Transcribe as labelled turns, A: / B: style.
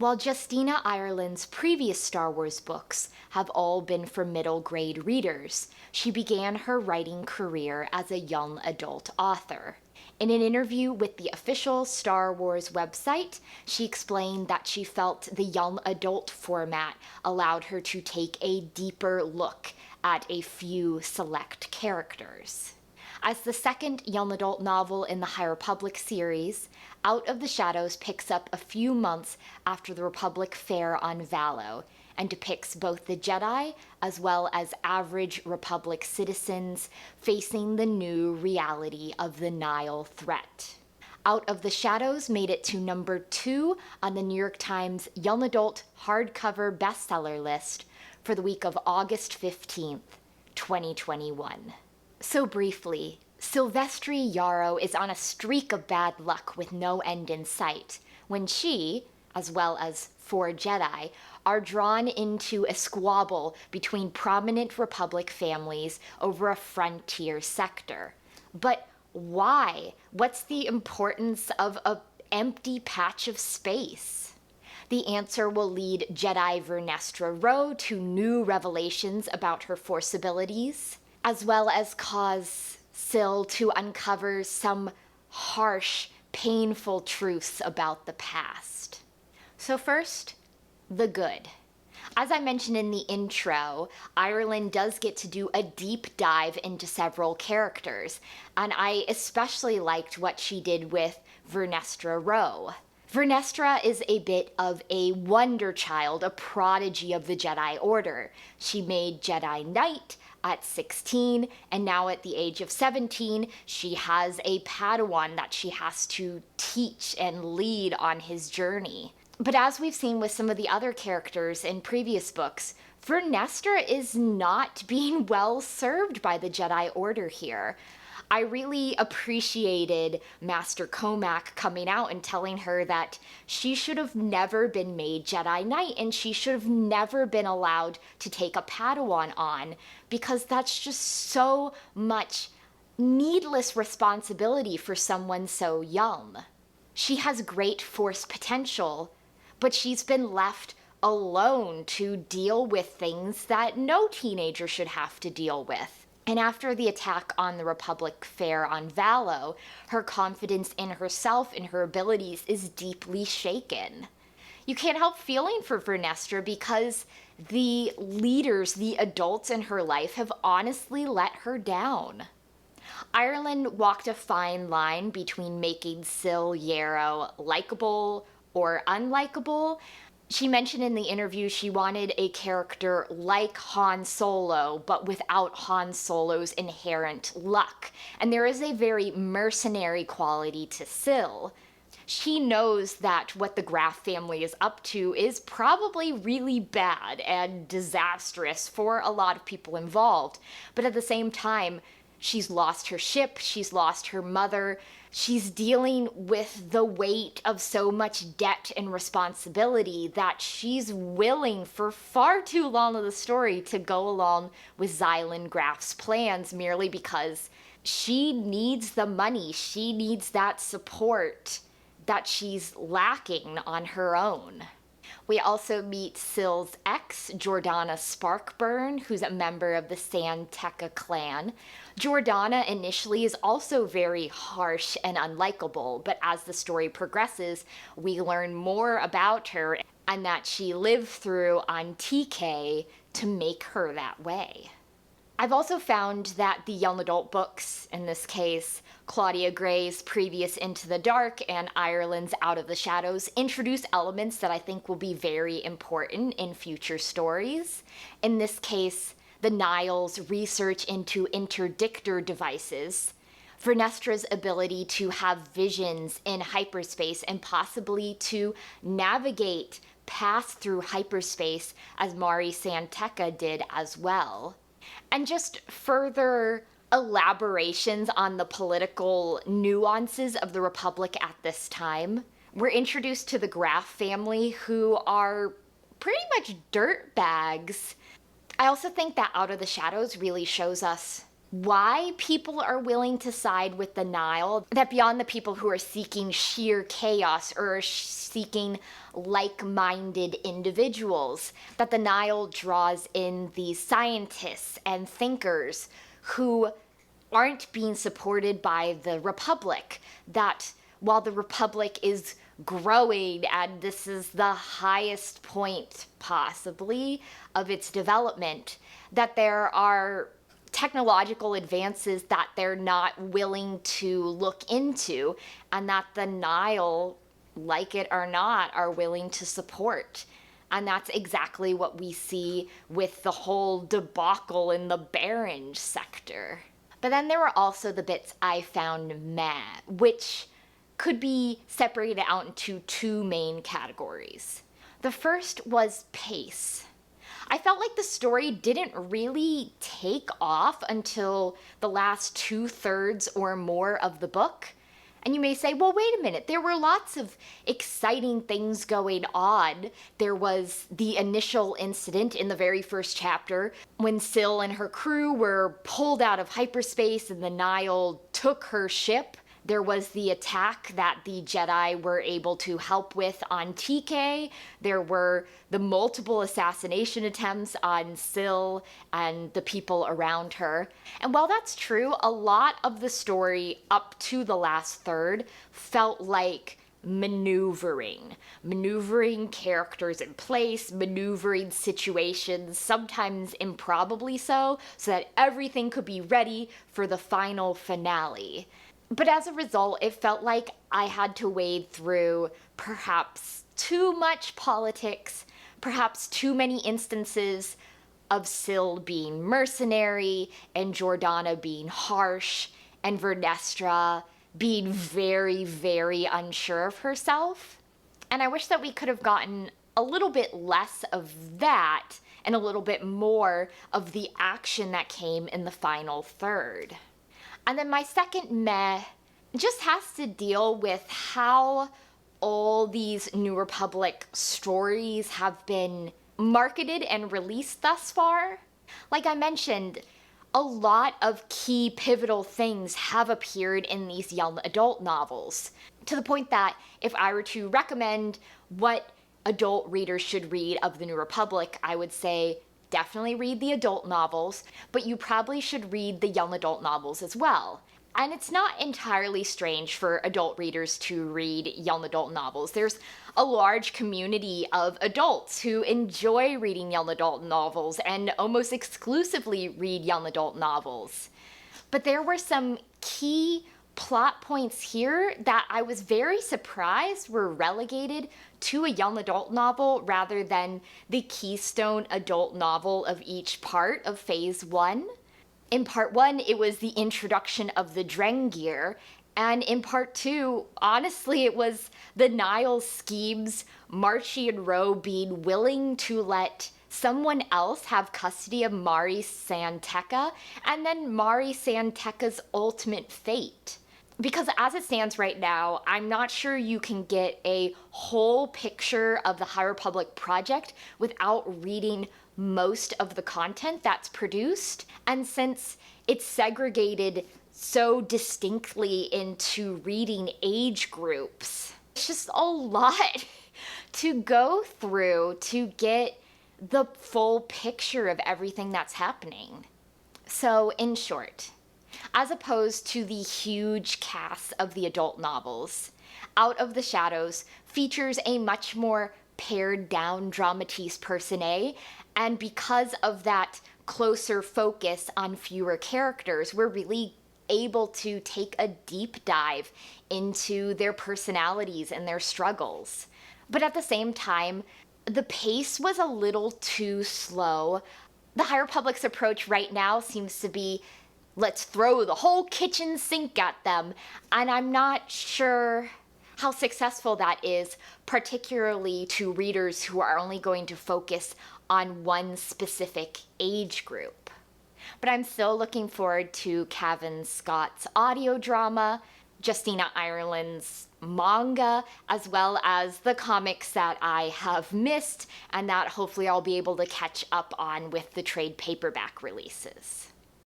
A: While Justina Ireland's previous Star Wars books have all been for middle grade readers, she began her writing career as a young adult author. In an interview with the official Star Wars website, she explained that she felt the young adult format allowed her to take a deeper look at a few select characters. As the second young adult novel in the High Republic series, Out of the Shadows picks up a few months after the Republic Fair on Valo and depicts both the Jedi as well as average Republic citizens facing the new reality of the Nihil threat. Out of the Shadows made it to number 2 on the New York Times Young Adult Hardcover Bestseller list for the week of August 15th, 2021. So briefly, Silvestri Yarrow is on a streak of bad luck with no end in sight when she, as well as 4 Jedi, are drawn into a squabble between prominent Republic families over a frontier sector. But why? What's the importance of an empty patch of space? The answer will lead Jedi Vernestra Rwoh to new revelations about her Force abilities, as well as cause Sil to uncover some harsh, painful truths about the past. So first, the good. As I mentioned in the intro, Ireland does get to do a deep dive into several characters, and I especially liked what she did with Vernestra Rwoh. Vernestra is a bit of a wonder child, a prodigy of the Jedi Order. She made Jedi Knight at 16, and now at the age of 17, she has a Padawan that she has to teach and lead on his journey. But as we've seen with some of the other characters in previous books, Vernestra is not being well served by the Jedi Order here. I really appreciated Master Comac coming out and telling her that she should have never been made Jedi Knight and she should have never been allowed to take a Padawan on, because that's just so much needless responsibility for someone so young. She has great Force potential, but she's been left alone to deal with things that no teenager should have to deal with. And after the attack on the Republic Fair on Valo, her confidence in herself and her abilities is deeply shaken. You can't help feeling for Vernestra because the leaders, the adults in her life, have honestly let her down. Ireland walked a fine line between making Sil Yarrow likable or unlikable. She mentioned in the interview she wanted a character like Han Solo, but without Han Solo's inherent luck. And there is a very mercenary quality to Sil. She knows that what the Graf family is up to is probably really bad and disastrous for a lot of people involved. But at the same time, she's lost her ship, she's lost her mother, she's dealing with the weight of so much debt and responsibility that she's willing for far too long of the story to go along with Xylan Graf's plans merely because she needs the money, she needs that support that she's lacking on her own. We also meet Sil's ex, Jordana Sparkburn, who's a member of the San Tekka clan. Jordana initially is also very harsh and unlikable, but as the story progresses, we learn more about her and that she lived through on TK to make her that way. I've also found that the young adult books, in this case, Claudia Gray's previous Into the Dark and Ireland's Out of the Shadows, introduce elements that I think will be very important in future stories. In this case, the Nihil's research into interdictor devices, Vernestra's ability to have visions in hyperspace and possibly to navigate pass through hyperspace as Mari San Tekka did as well. And just further elaborations on the political nuances of the Republic at this time. We're introduced to the Graf family, who are pretty much dirtbags. I also think that Out of the Shadows really shows us why people are willing to side with the Nile, that beyond the people who are seeking sheer chaos or seeking like-minded individuals, that the Nile draws in these scientists and thinkers who aren't being supported by the Republic, that while the Republic is growing and this is the highest point possibly of its development, that there are technological advances that they're not willing to look into, and that the Nile, like it or not, are willing to support. And that's exactly what we see with the whole debacle in the Barrens sector. But then there were also the bits I found meh, which could be separated out into two main categories. The first was pace. I felt like the story didn't really take off until the last 2/3 or more of the book. And you may say, well, wait a minute, there were lots of exciting things going on. There was the initial incident in the very first chapter when Syl and her crew were pulled out of hyperspace and the Nile took her ship. There was the attack that the Jedi were able to help with on TK. There were the multiple assassination attempts on Syl and the people around her. And while that's true, a lot of the story up to the last third felt like maneuvering characters in place, maneuvering situations, sometimes improbably so that everything could be ready for the final finale. But as a result, it felt like I had to wade through perhaps too much politics, perhaps too many instances of Syl being mercenary, and Jordana being harsh, and Vernestra being very, very unsure of herself. And I wish that we could have gotten a little bit less of that and a little bit more of the action that came in the final third. And then my second meh just has to deal with how all these New Republic stories have been marketed and released thus far. Like I mentioned, a lot of key pivotal things have appeared in these young adult novels, to the point that if I were to recommend what adult readers should read of the New Republic, I would say definitely read the adult novels, but you probably should read the young adult novels as well. And it's not entirely strange for adult readers to read young adult novels. There's a large community of adults who enjoy reading young adult novels and almost exclusively read young adult novels. But there were some key plot points here that I was very surprised were relegated to a young adult novel rather than the keystone adult novel of each part of Phase 1. In Part 1, it was the introduction of the Drengir, and in Part 2, honestly, it was the Nile schemes, Marchi and Ro being willing to let someone else have custody of Mari San Tekka, and then Mari San Tekka's ultimate fate. Because as it stands right now, I'm not sure you can get a whole picture of the High Republic project without reading most of the content that's produced. And since it's segregated so distinctly into reading age groups, it's just a lot to go through to get the full picture of everything that's happening. So in short, as opposed to the huge cast of the adult novels, Out of the Shadows features a much more pared down dramatis personae, and because of that closer focus on fewer characters, we're really able to take a deep dive into their personalities and their struggles. But at the same time, the pace was a little too slow. The High Republic's approach right now seems to be, let's throw the whole kitchen sink at them, and I'm not sure how successful that is, particularly to readers who are only going to focus on one specific age group. But I'm still looking forward to Cavan Scott's audio drama, Justina Ireland's manga, as well as the comics that I have missed and that hopefully I'll be able to catch up on with the trade paperback releases.